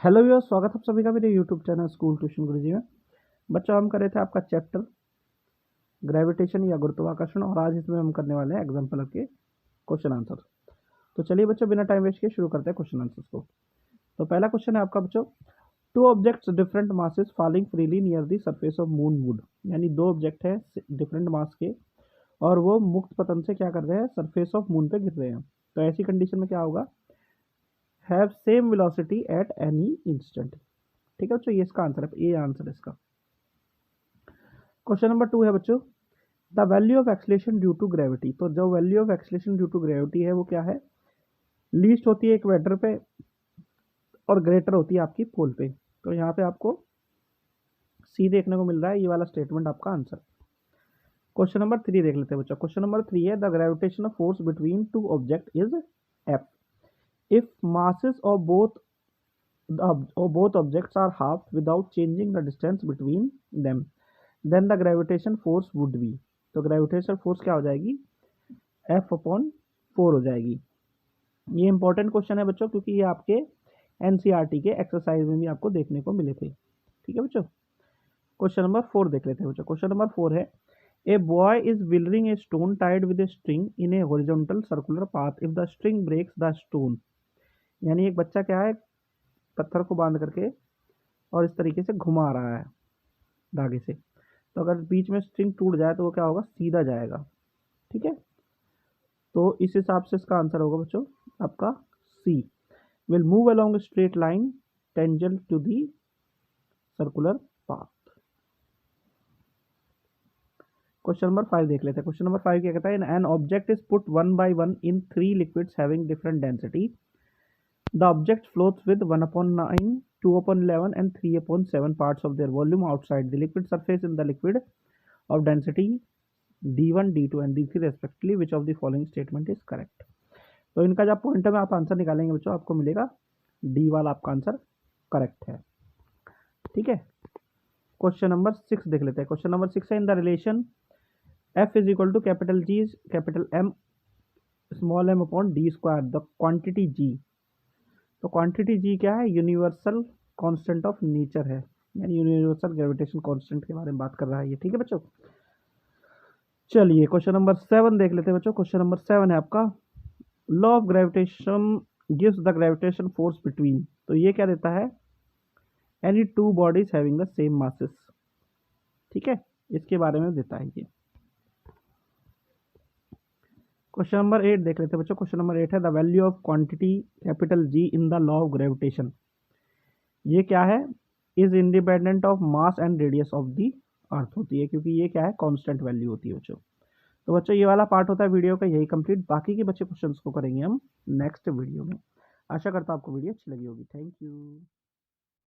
Hello viewers, स्वागत है आप सभी का मेरे यूट्यूब चैनल स्कूल ट्यूशन गुरुजी में। बच्चों, हम कर रहे थे आपका चैप्टर ग्रेविटेशन या गुरुत्वाकर्षण, और आज इसमें हम करने वाले हैं एग्जाम्पल के क्वेश्चन आंसर। तो चलिए बच्चों, बिना टाइम वेस्ट किए शुरू करते हैं क्वेश्चन आंसर्स को। तो पहला क्वेश्चन है आपका बच्चों, two objects different masses falling freely near the surface of moon would. यानी दो ऑब्जेक्ट है डिफरेंट मास के और वो मुक्त पतन से क्या कर रहे हैं, सरफेस ऑफ मून पे गिर रहे हैं। तो ऐसी कंडीशन में क्या होगा, have same velocity at any instant. ठीक है बच्चों, ये इसका आंसर है, ये आंसर है इसका। क्वेश्चन नंबर 2 है बच्चों, the value of acceleration due to gravity. तो जो value of acceleration due to gravity है वो क्या है, लीस्ट होती है इक्वेटर पे और ग्रेटर होती है आपकी पोल पे। तो यहाँ पे आपको सी देखने को मिल रहा है, ये वाला स्टेटमेंट आपका आंसर। क्वेश्चन नंबर 3 देख लेते हैं बच्चों। क्वेश्चन नंबर 3 है, the gravitational force between two object is F if masses of both objects are half without changing the distance between them, then the gravitation force would be। तो gravitational force क्या हो जाएगी, F/4 हो जाएगी। ये important question है बच्चों, क्योंकि ये आपके एनसीईआरटी के एक्सरसाइज में भी आपको देखने को मिले थे। ठीक है बच्चों, क्वेश्चन नंबर 4 देख लेते हैं बच्चों। क्वेश्चन नंबर 4 है, a boy is whirling a stone tied with a string in a horizontal circular path if the string breaks the stone. यानी एक बच्चा क्या है, पत्थर को बांध करके और इस तरीके से घुमा रहा है धागे से। तो अगर बीच में स्ट्रिंग टूट जाए तो वो क्या होगा, सीधा जाएगा। ठीक है, तो इस हिसाब से इसका आंसर होगा बच्चों आपका C, will move along straight line tangent to the circular path. Question number 5 देख लेते हैं। क्वेश्चन नंबर 5 क्या कहता है, an object is put one by one in 3 liquids having different density. The object floats with 1/9, 2/11 and 3/7 parts of their volume outside the liquid surface in the liquid of density D1, D2 and D3 respectively. Which of the following statement is correct? तो इनका जब point में आप answer निकालेंगे बच्चों, आपको मिलेगा D वाला आपका आंसर करेक्ट है। ठीक है, क्वेश्चन नंबर 6 देख लेते हैं। क्वेश्चन नंबर 6 है, in the relation F is equal to capital G capital M small m upon d square the quantity G। तो क्वांटिटी जी क्या है, यूनिवर्सल कांस्टेंट ऑफ नेचर है, यानी यूनिवर्सल ग्रेविटेशन कांस्टेंट के बारे में बात कर रहा है ये। ठीक है बच्चों, चलिए क्वेश्चन नंबर 7 देख लेते हैं बच्चों। क्वेश्चन नंबर 7 है आपका, law of gravitation gives the gravitation force between. तो ये क्या देता है, any two bodies having the same masses. ठीक है, इसके बारे में देता है ये। क्वेश्चन नंबर 8 देख लेते हैं बच्चों। क्वेश्चन नंबर 8 है, the value of quantity capital G in the law of gravitation. ये क्या है, is independent of mass and radius of the earth होती है, क्योंकि ये क्या है, कांस्टेंट वैल्यू होती है बच्चों। तो बच्चों ये वाला पार्ट होता है वीडियो का, यही कंप्लीट। बाकी के बच्चे क्वेश्चंस को करेंगे हम नेक्स्ट वीडियो में। आशा करता हूँ आपको वीडियो अच्छी लगी होगी। Thank you.